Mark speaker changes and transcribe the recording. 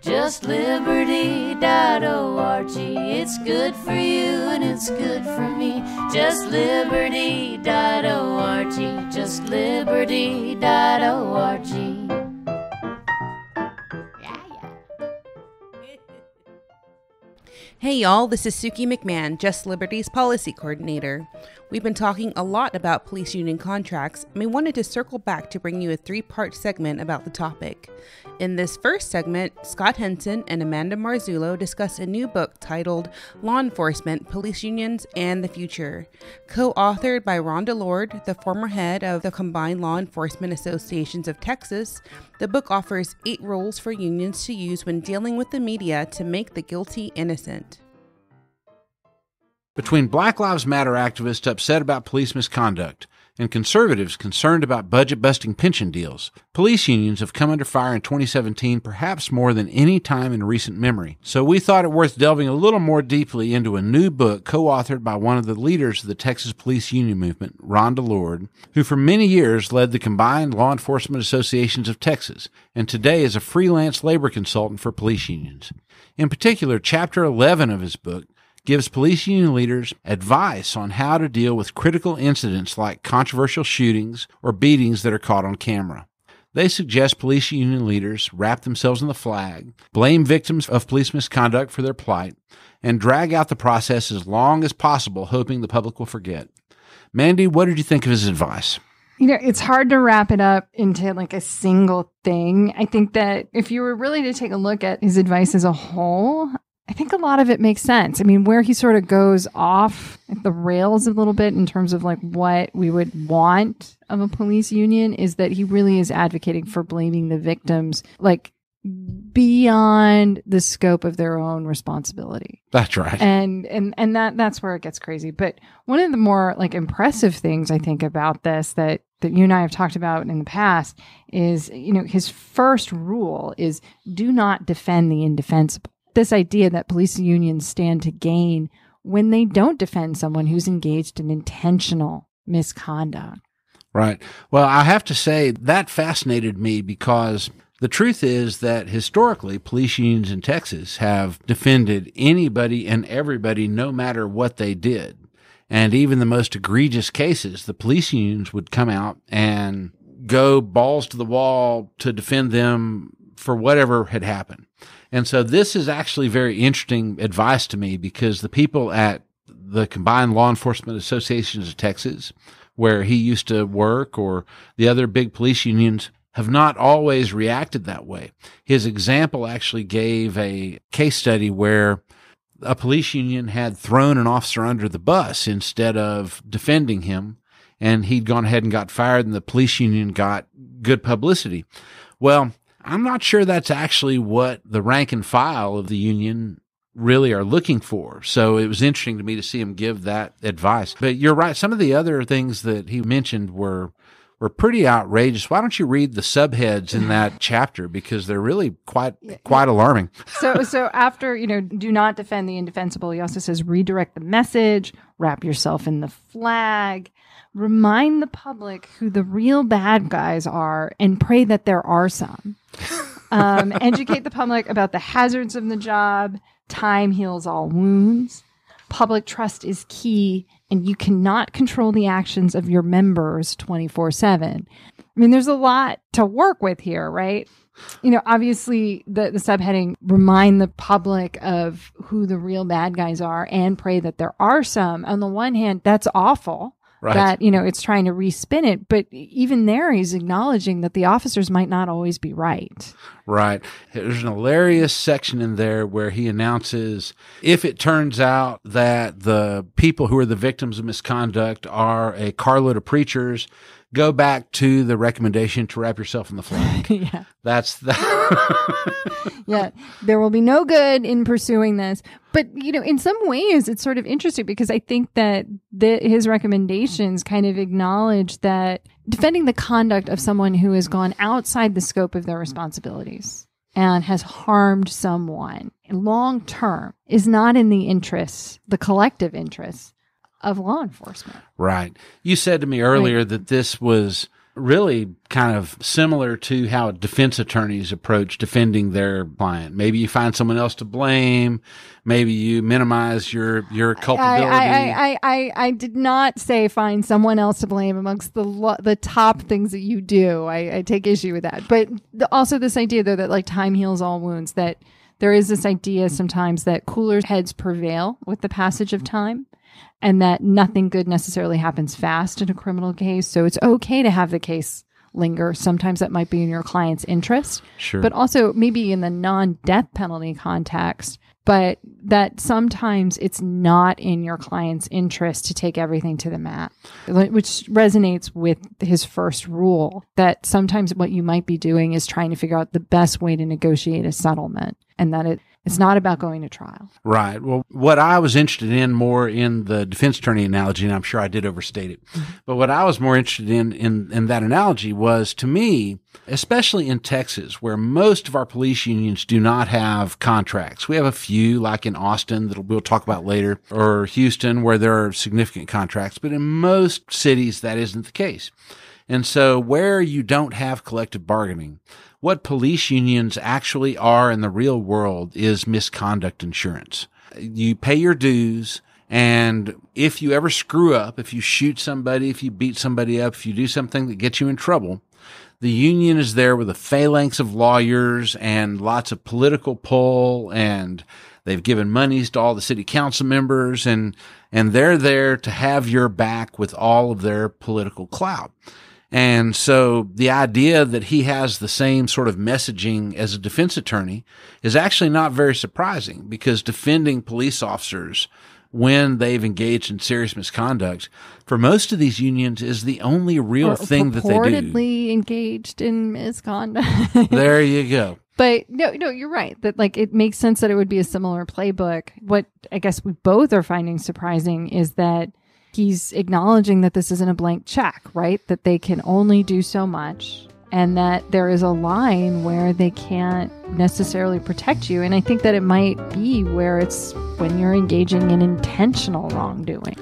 Speaker 1: JustLiberty.org. It's good for you and it's good for me. JustLiberty.org. JustLiberty.org.
Speaker 2: Hey y'all, this is Suki McMahon, Just Liberty's Policy Coordinator. We've been talking a lot about police union contracts, and we wanted to circle back to bring you a 3-part segment about the topic. In this first segment, Scott Henson and Amanda Marzullo discuss a new book titled Law Enforcement, Police Unions, and the Future. Co-authored by deLord, the former head of the Combined Law Enforcement Associations of Texas, the book offers 8 rules for unions to use when dealing with the media to make the guilty innocent.
Speaker 3: Between Black Lives Matter activists upset about police misconduct and conservatives concerned about budget-busting pension deals, police unions have come under fire in 2017 perhaps more than any time in recent memory. So we thought it worth delving a little more deeply into a new book co-authored by one of the leaders of the Texas police union movement, deLord, who for many years led the Combined Law Enforcement Associations of Texas and today is a freelance labor consultant for police unions. In particular, Chapter 11 of his book gives police union leaders advice on how to deal with critical incidents like controversial shootings or beatings that are caught on camera. They suggest police union leaders wrap themselves in the flag, blame victims of police misconduct for their plight, and drag out the process as long as possible, hoping the public will forget. Mandy, what did you think of his advice?
Speaker 4: You know, it's hard to wrap it up into like a single thing. I think that if you were really to take a look at his advice as a whole, I think a lot of it makes sense. I mean, where he sort of goes off the rails a little bit in terms of like what we would want of a police union is that he really is advocating for blaming the victims, like beyond the scope of their own responsibility.
Speaker 3: That's right.
Speaker 4: And that's where it gets crazy. But one of the more like impressive things I think about this that you and I have talked about in the past is, you know, his first rule is do not defend the indefensible. This idea that police unions stand to gain when they don't defend someone who's engaged in intentional misconduct.
Speaker 3: Right. Well, I have to say that fascinated me because the truth is that historically, police unions in Texas have defended anybody and everybody no matter what they did. And even the most egregious cases, the police unions would come out and go balls to the wall to defend them for whatever had happened. And so this is actually very interesting advice to me because the people at the Combined Law Enforcement Associations of Texas, where he used to work, or the other big police unions, have not always reacted that way. His example actually gave a case study where a police union had thrown an officer under the bus instead of defending him, and he'd gone ahead and got fired, and the police union got good publicity. Well, I'm not sure that's actually what the rank and file of the union really are looking for. So it was interesting to me to see him give that advice. But you're right. Some of the other things that he mentioned were pretty outrageous. Why don't you read the subheads in that chapter? Because they're really quite alarming.
Speaker 4: So after, you know, do not defend the indefensible, he also says redirect the message, wrap yourself in the flag, remind the public who the real bad guys are, and pray that there are some. Educate the public about the hazards of the job. Time heals all wounds. Public trust is key, and you cannot control the actions of your members 24/7. I mean, there's a lot to work with here, right? You know, obviously the subheading, remind the public of who the real bad guys are and pray that there are some. On the one hand, that's awful. Right. That, you know, it's trying to respin it. But even there, he's acknowledging that the officers might not always be right.
Speaker 3: Right. There's an hilarious section in there where he announces if it turns out that the people who are the victims of misconduct are a carload of preachers, go back to the recommendation to wrap yourself in the flag.
Speaker 4: Yeah.
Speaker 3: That's that.
Speaker 4: Yeah. There will be no good in pursuing this. But, you know, in some ways, it's sort of interesting because I think that his recommendations kind of acknowledge that defending the conduct of someone who has gone outside the scope of their responsibilities and has harmed someone long term is not in the interests, the collective interests of law enforcement.
Speaker 3: Right. You said to me earlier that this was really kind of similar to how defense attorneys approach defending their client. Maybe you find someone else to blame. Maybe you minimize your culpability.
Speaker 4: I did not say find someone else to blame amongst the top things that you do. I take issue with that. But also this idea, though, that like time heals all wounds, that there is this idea sometimes that cooler heads prevail with the passage of time, and that nothing good necessarily happens fast in a criminal case. So it's okay to have the case linger. Sometimes that might be in your client's interest.
Speaker 3: Sure.
Speaker 4: But also maybe in the non-death penalty context, but that sometimes it's not in your client's interest to take everything to the mat, which resonates with his first rule, that sometimes what you might be doing is trying to figure out the best way to negotiate a settlement, and that it's not about going to trial.
Speaker 3: Right. Well, what I was interested in more in the defense attorney analogy, and I'm sure I did overstate it, but what I was more interested in that analogy was, to me, especially in Texas, where most of our police unions do not have contracts. We have a few, like in Austin, that we'll talk about later, or Houston, where there are significant contracts, but in most cities, that isn't the case. And so where you don't have collective bargaining, what police unions actually are in the real world is misconduct insurance. You pay your dues, and if you ever screw up, if you shoot somebody, if you beat somebody up, if you do something that gets you in trouble, the union is there with a phalanx of lawyers and lots of political pull, and they've given monies to all the city council members, and they're there to have your back with all of their political clout. And so the idea that he has the same sort of messaging as a defense attorney is actually not very surprising, because defending police officers when they've engaged in serious misconduct for most of these unions is the only real thing that they do.
Speaker 4: Purportedly engaged in misconduct.
Speaker 3: There you go.
Speaker 4: But no, you're right. That like it makes sense that it would be a similar playbook. What I guess we both are finding surprising is that he's acknowledging that this isn't a blank check, right? That they can only do so much, and that there is a line where they can't necessarily protect you. And I think that it might be where it's when you're engaging in intentional wrongdoing.